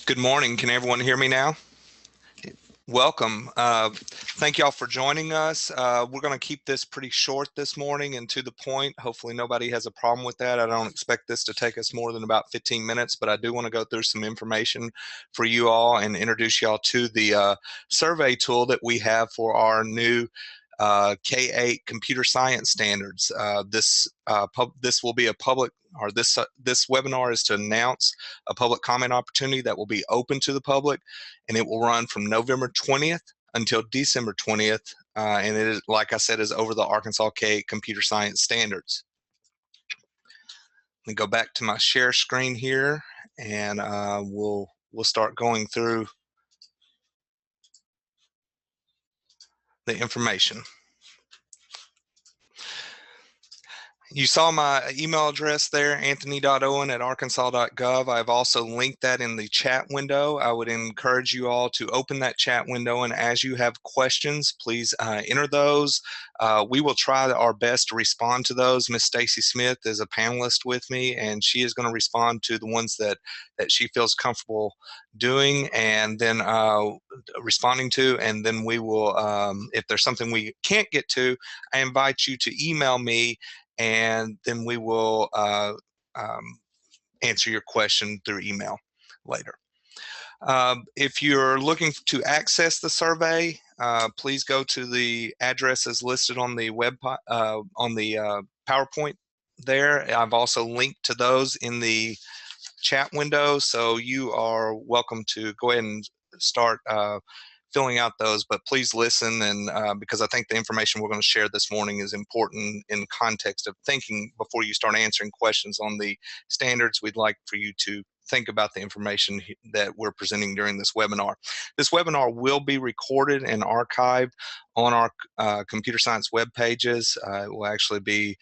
Good morning. Can everyone hear me now? Welcome. Thank y'all for joining us. We're going to keep this pretty short this morning and to the point. Hopefully nobody has a problem with that. I don't expect this to take us more than about 15 minutes, but I do want to go through some information for you all and introduce y'all to the survey tool that we have for our new K-8 computer science standards. This will be a public, or this webinar is to announce a public comment opportunity that will be open to the public, and it will run from November 20th until December 20th, and it is, like I said, is over the Arkansas K-8 computer science standards. Let me go back to my share screen here, and we'll start going through the information. You saw my email address there, anthony.owen@arkansas.gov. I've also linked that in the chat window. I would encourage you all to open that chat window, and as you have questions, please enter those. We will try our best to respond to those. Miss Stacy Smith is a panelist with me, and she is going to respond to the ones that she feels comfortable doing, and then responding to, and then we will, if there's something we can't get to, I invite you to email me, and then we will answer your question through email later. If you're looking to access the survey, please go to the addresses listed on the PowerPoint there. I've also linked to those in the chat window, so you are welcome to go ahead and start filling out those, but please listen, and because I think the information we're going to share this morning is important in context of thinking before you start answering questions on the standards. We'd like for you to think about the information that we're presenting during this webinar. This webinar will be recorded and archived on our computer science web pages. It will actually be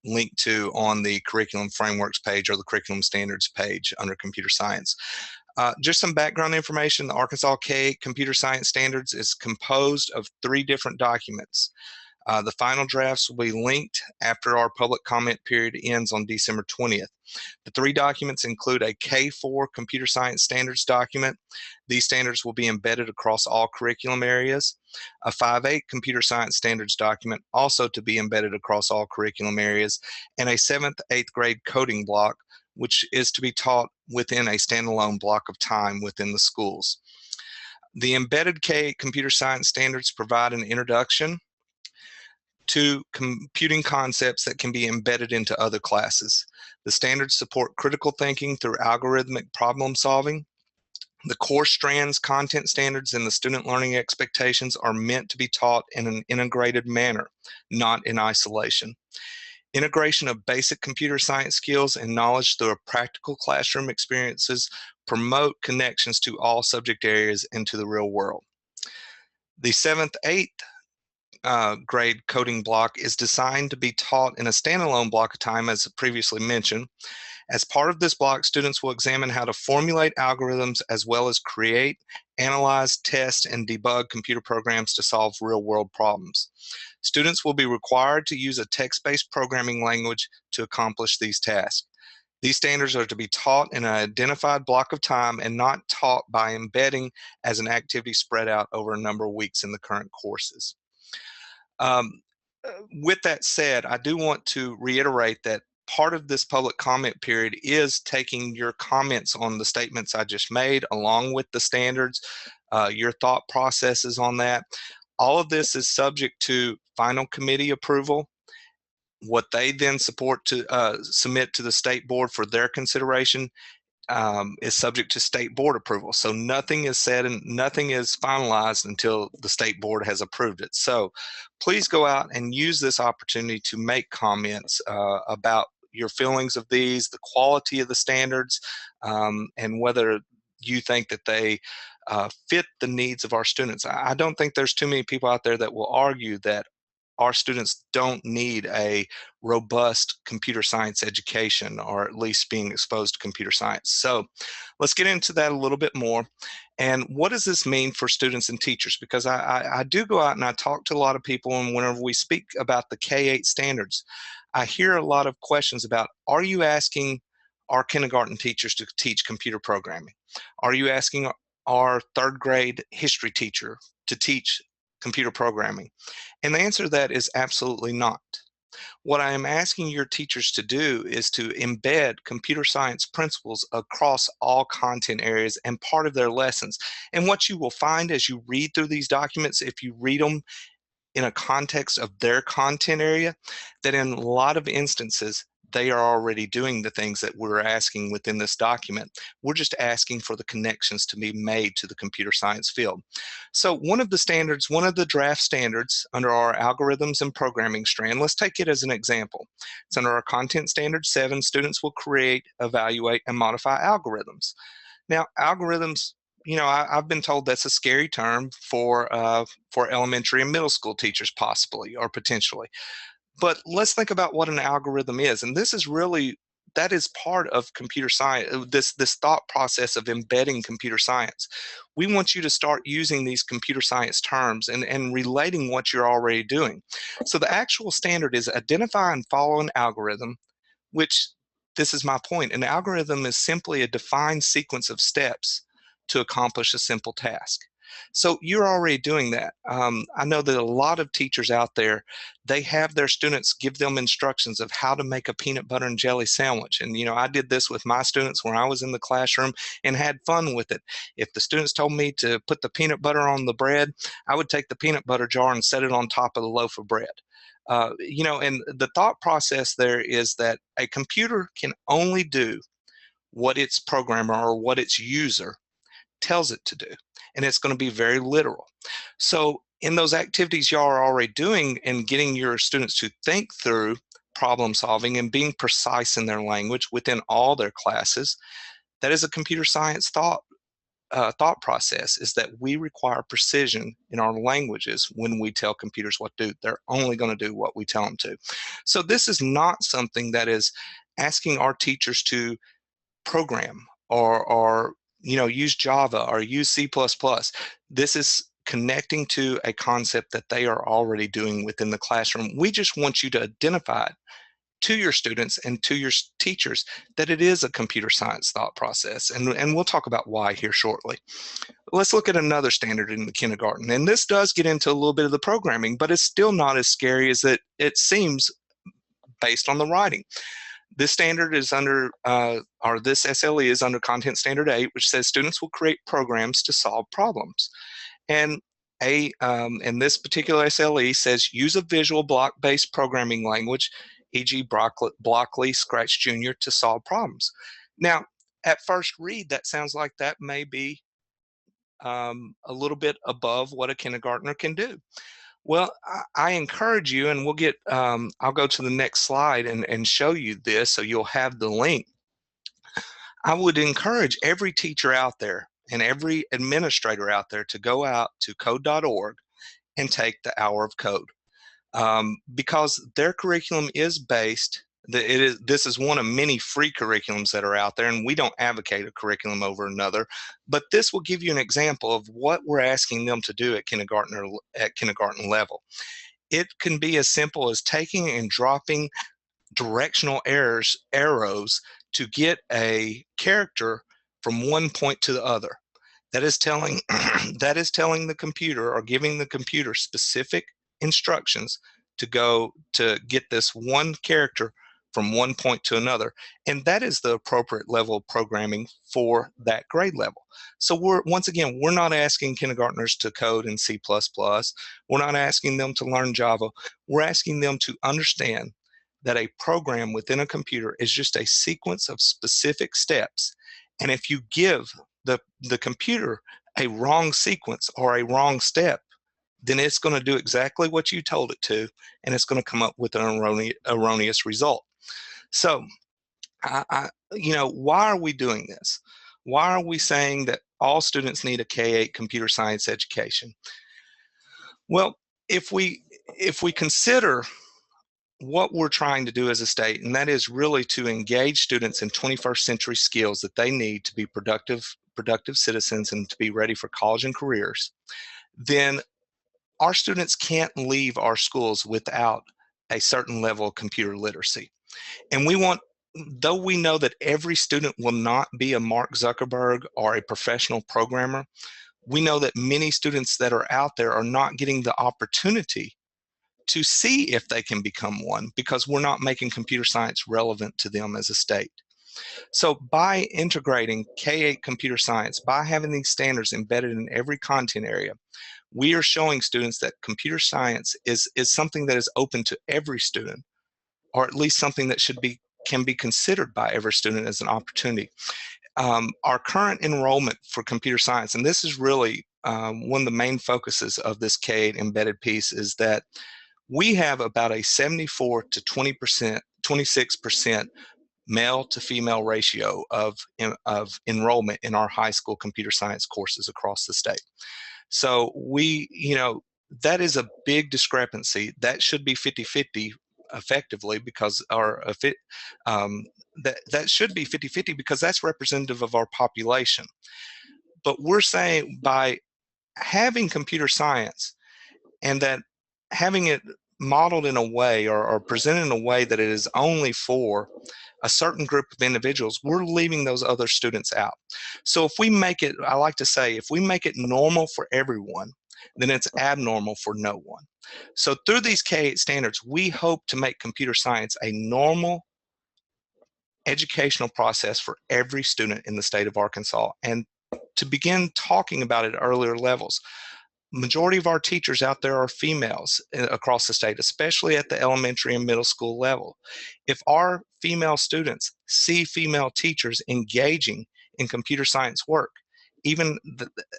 linked to on the curriculum frameworks page or the curriculum standards page under computer science. Just some background information. The Arkansas K-8 Computer Science Standards is composed of 3 different documents. The final drafts will be linked after our public comment period ends on December 20th. The 3 documents include a K-4 Computer Science Standards document. These standards will be embedded across all curriculum areas. A 5-8 Computer Science Standards document, also to be embedded across all curriculum areas, and a 7th, 8th grade coding block, which is to be taught within a standalone block of time within the schools. The embedded K-8 computer science standards provide an introduction to computing concepts that can be embedded into other classes. The standards support critical thinking through algorithmic problem solving. The core strands, content standards, and the student learning expectations are meant to be taught in an integrated manner, not in isolation. Integration of basic computer science skills and knowledge through a practical classroom experiences promote connections to all subject areas and to the real world. The 7th, 8th grade coding block is designed to be taught in a standalone block of time, as previously mentioned. As part of this block, students will examine how to formulate algorithms as well as create, analyze, test, and debug computer programs to solve real-world problems. Students will be required to use a text-based programming language to accomplish these tasks. These standards are to be taught in an identified block of time and not taught by embedding as an activity spread out over a number of weeks in the current courses. With that said, I do want to reiterate that part of this public comment period is taking your comments on the statements I just made, along with the standards, your thought processes on that. All of this is subject to final committee approval. What they then support to submit to the state board for their consideration is subject to state board approval. So nothing is said and nothing is finalized until the state board has approved it. So please go out and use this opportunity to make comments about your feelings of these, the quality of the standards, and whether you think that they fit the needs of our students. I don't think there's too many people out there that will argue that our students don't need a robust computer science education, or at least being exposed to computer science. So let's get into that a little bit more. And what does this mean for students and teachers? Because I do go out and I talk to a lot of people, and whenever we speak about the K-8 standards, I hear a lot of questions about, are you asking our kindergarten teachers to teach computer programming? Are you asking our third grade history teacher to teach computer programming? And the answer to that is absolutely not. What I am asking your teachers to do is to embed computer science principles across all content areas and part of their lessons. And what you will find as you read through these documents, if you read them in a context of their content area, that in a lot of instances, they are already doing the things that we're asking within this document. We're just asking for the connections to be made to the computer science field. So one of the standards, one of the draft standards under our algorithms and programming strand, let's take it as an example. It's under our content standard 7, students will create, evaluate, and modify algorithms. Now, algorithms, I've been told that's a scary term for elementary and middle school teachers, possibly or potentially. But let's think about what an algorithm is, and this is really that is part of computer science. This thought process of embedding computer science. We want you to start using these computer science terms and relating what you're already doing. So the actual standard is identify and follow an algorithm, which this is my point. An algorithm is simply a defined sequence of steps to accomplish a simple task. So you're already doing that. I know that a lot of teachers out there, they have their students give them instructions of how to make a peanut butter and jelly sandwich. And, I did this with my students when I was in the classroom and had fun with it. If the students told me to put the peanut butter on the bread, I would take the peanut butter jar and set it on top of the loaf of bread. And the thought process there is that a computer can only do what its programmer or what its user tells it to do. And it's going to be very literal. So in those activities y'all are already doing and getting your students to think through problem solving and being precise in their language within all their classes, that is a computer science thought process, is that we require precision in our languages when we tell computers what to do. They're only going to do what we tell them to. So this is not something that is asking our teachers to program or use Java or use C++. This is connecting to a concept that they are already doing within the classroom. We just want you to identify it to your students and to your teachers that it is a computer science thought process. And we'll talk about why here shortly. Let's look at another standard in the kindergarten. And this does get into a little bit of the programming, but it's still not as scary as it seems based on the writing. This standard is under, or this SLE is under Content Standard 8, which says students will create programs to solve problems. And this particular SLE says use a visual block-based programming language, e.g. Blockly, Scratch Junior, to solve problems. Now, at first read, that sounds like that may be a little bit above what a kindergartner can do. Well, I encourage you, and we'll get, I'll go to the next slide and show you this so you'll have the link. I would encourage every teacher out there and every administrator out there to go out to code.org and take the hour of code, because their curriculum is based. This is one of many free curriculums that are out there, and we don't advocate a curriculum over another, but this will give you an example of what we're asking them to do at kindergarten level. It can be as simple as taking and dropping directional arrows to get a character from one point to the other. That is telling that is telling the computer or giving the computer specific instructions to go to get this one character from one point to another. And that is the appropriate level of programming for that grade level. So once again, we're not asking kindergartners to code in C++. We're not asking them to learn Java. We're asking them to understand that a program within a computer is just a sequence of specific steps. And if you give the computer a wrong sequence or a wrong step, then it's going to do exactly what you told it to, and it's going to come up with an erroneous result. So, why are we doing this? Why are we saying that all students need a K-8 computer science education? Well, if we consider what we're trying to do as a state, and that is really to engage students in 21st century skills that they need to be productive citizens and to be ready for college and careers, then our students can't leave our schools without a certain level of computer literacy. And we want though we know that every student will not be a Mark Zuckerberg or a professional programmer, we know that many students that are out there are not getting the opportunity to see if they can become one because we're not making computer science relevant to them as a state. So by integrating K-8 computer science, by having these standards embedded in every content area, we are showing students that computer science is something that is open to every student, or at least something that can be considered by every student as an opportunity. Our current enrollment for computer science, and this is really one of the main focuses of this K-8 embedded piece, is that we have about a 74 to 20%, 26% male to female ratio of enrollment in our high school computer science courses across the state. So that is a big discrepancy. That should be 50-50 effectively because um, that should be 50-50 because that's representative of our population. But we're saying by having computer science and that having it modeled in a way or presented in a way that it is only for a certain group of individuals, we're leaving those other students out. So if we make it, I like to say, if we make it normal for everyone, then it's abnormal for no one. So through these K-8 standards, we hope to make computer science a normal educational process for every student in the state of Arkansas and to begin talking about it at earlier levels. Majority of our teachers out there are females across the state, especially at the elementary and middle school level. If our female students see female teachers engaging in computer science work, even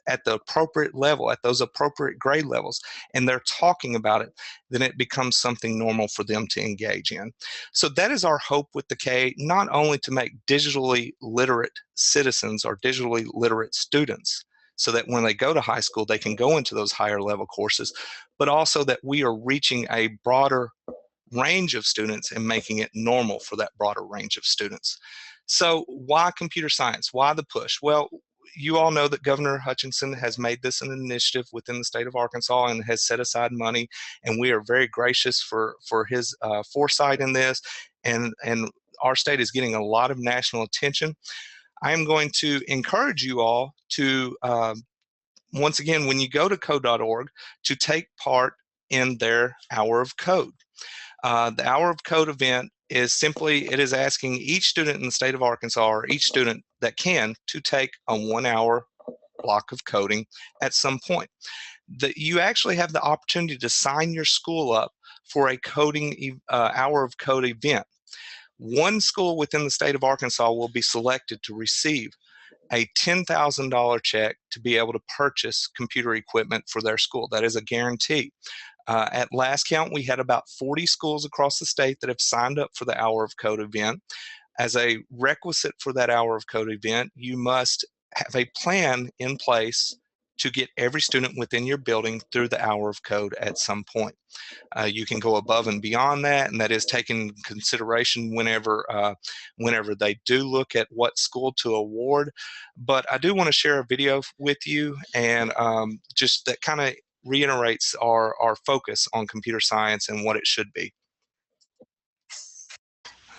at the appropriate level, at those appropriate grade levels, and they're talking about it, then it becomes something normal for them to engage in. So that is our hope with the K, not only to make digitally literate citizens or digitally literate students, so that when they go to high school, they can go into those higher level courses, but also that we are reaching a broader range of students and making it normal for that broader range of students. So why computer science? Why the push? Well, you all know that Governor Hutchinson has made this an initiative within the state of Arkansas and has set aside money, and we are very gracious for his foresight in this, and our state is getting a lot of national attention. I am going to encourage you all to, once again, when you go to code.org, to take part in their Hour of Code. The Hour of Code event is simply, it is asking each student in the state of Arkansas, or each student that can, to take a 1 hour block of coding at some point. You actually have the opportunity to sign your school up for a coding Hour of Code event. One school within the state of Arkansas will be selected to receive a $10,000 check to be able to purchase computer equipment for their school. That is a guarantee. At last count, we had about 40 schools across the state that have signed up for the Hour of Code event. As a requisite for that Hour of Code event, you must have a plan in place to get every student within your building through the Hour of Code at some point. You can go above and beyond that, and that is taken consideration whenever they do look at what school to award. But I do want to share a video with you, and just that kind of reiterates our focus on computer science and what it should be.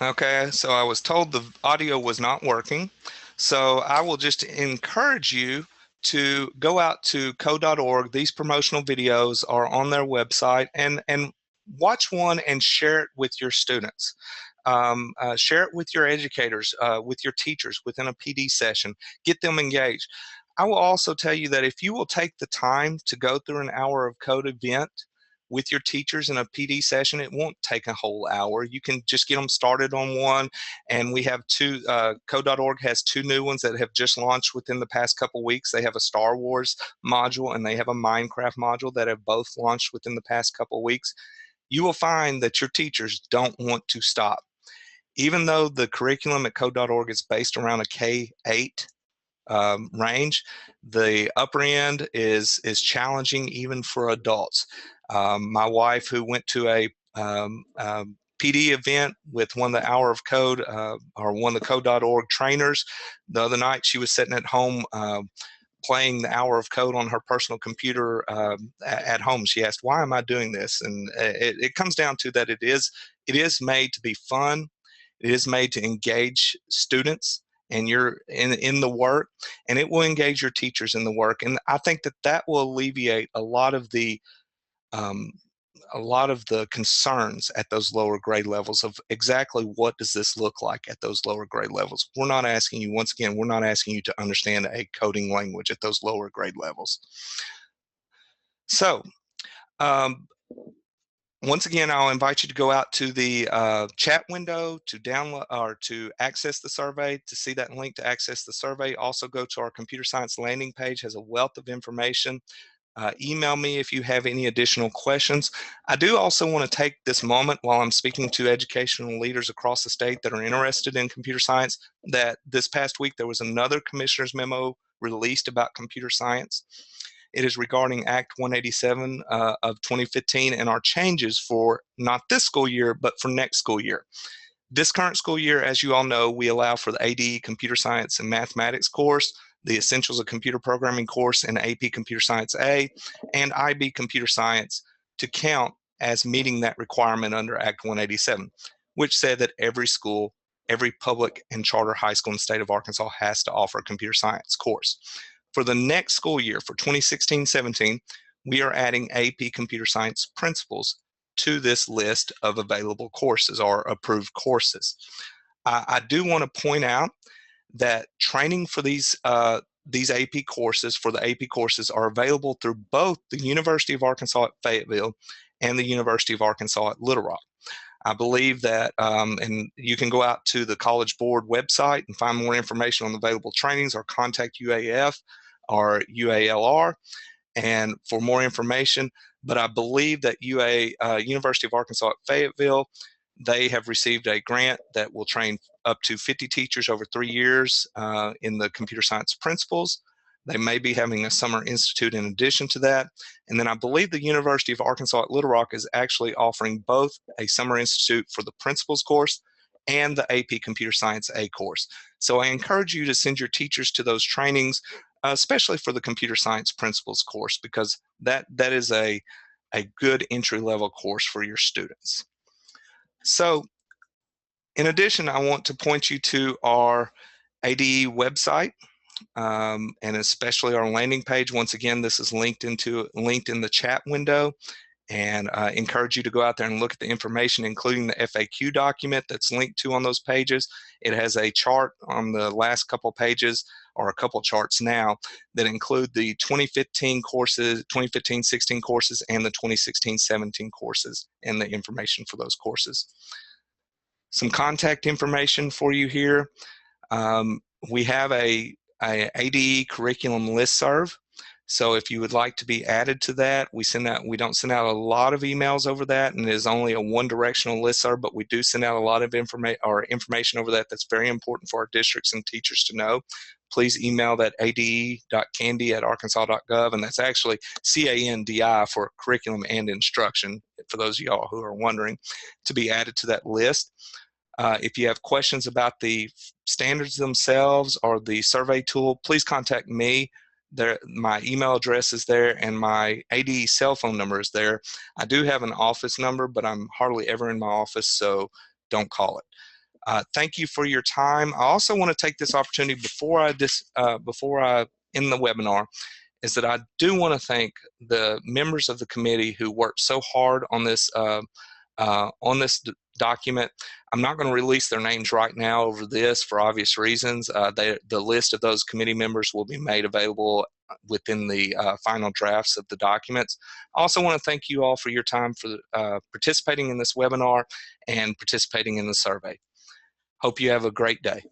Okay, so I was told the audio was not working, so I will just encourage you to go out to code.org. These promotional videos are on their website, and watch one and share it with your students. Share it with your educators, with your teachers within a PD session. Get them engaged. I will also tell you that if you will take the time to go through an Hour of Code event with your teachers in a PD session, it won't take a whole hour. You can just get them started on one, and we have two, code.org has two new ones that have just launched within the past couple weeks. They have a Star Wars module and they have a Minecraft module that have both launched within the past couple weeks. You will find that your teachers don't want to stop. Even though the curriculum at code.org is based around a K-8 range, the upper end is challenging even for adults. My wife, who went to a PD event with one of the Hour of Code or one of the code.org trainers, the other night she was sitting at home playing the Hour of Code on her personal computer at home. She asked, "Why am I doing this?" And it comes down to that it is made to be fun. It is made to engage students and you're in the work, and it will engage your teachers in the work. And I think that that will alleviate um, a lot of the concerns at those lower grade levels of exactly what does this look like at those lower grade levels. We're not asking you, once again, we're not asking you to understand a coding language at those lower grade levels. So, once again, I'll invite you to go out to the chat window to download or to access the survey, to see that link to access the survey. Also go to our computer science landing page, has a wealth of information. Email me if you have any additional questions. I do also want to take this moment while I'm speaking to educational leaders across the state that are interested in computer science, that this past week there was another commissioner's memo released about computer science. It is regarding Act 187 of 2015 and our changes for not this school year, but for next school year. This current school year, as you all know, we allow for the AD Computer Science and Mathematics course, the Essentials of Computer Programming course, and AP Computer Science A, and IB Computer Science to count as meeting that requirement under Act 187, which said that every school, every public and charter high school in the state of Arkansas has to offer a computer science course. For the next school year, for 2016-17, we are adding AP Computer Science Principles to this list of available courses or approved courses. I do want to point out that training for these AP courses, for the AP courses, are available through both the University of Arkansas at Fayetteville and the University of Arkansas at Little Rock. I believe that, and you can go out to the College Board website and find more information on the available trainings, or contact UAF or UALR and for more information. But I believe that University of Arkansas at Fayetteville, they have received a grant that will train up to 50 teachers over 3 years in the computer science principles. They may be having a summer institute in addition to that. And then I believe the University of Arkansas at Little Rock is actually offering both a summer institute for the principles course and the AP Computer Science A course. So I encourage you to send your teachers to those trainings, especially for the Computer Science Principles course, because that is a good entry-level course for your students. So in addition, I want to point you to our ADE website, and especially our landing page. Once again, this is linked in the chat window, and encourage you to go out there and look at the information, including the FAQ document that's linked to on those pages. It has a chart on the last couple pages, or a couple charts now, that include the 2015 courses, 2015-16 courses, and the 2016-17 courses, and the information for those courses. Some contact information for you here. We have a ADE curriculum listserv. So if you would like to be added to that, we don't send out a lot of emails over that, and it is only a one-directional listserv, but we do send out a lot of information over that that's very important for our districts and teachers to know. Please email that ade.candy@arkansas.gov, and that's actually CANDI for curriculum and instruction, for those of y'all who are wondering, to be added to that list. If you have questions about the standards themselves or the survey tool, please contact me. My email address is there, and my ADE cell phone number is there. I do have an office number, but I'm hardly ever in my office, so don't call it. Thank you for your time. I also want to take this opportunity before I end the webinar, is that I do want to thank the members of the committee who worked so hard on this document. I'm not going to release their names right now over this for obvious reasons. The list of those committee members will be made available within the final drafts of the documents. I also want to thank you all for your time for participating in this webinar and participating in the survey. Hope you have a great day.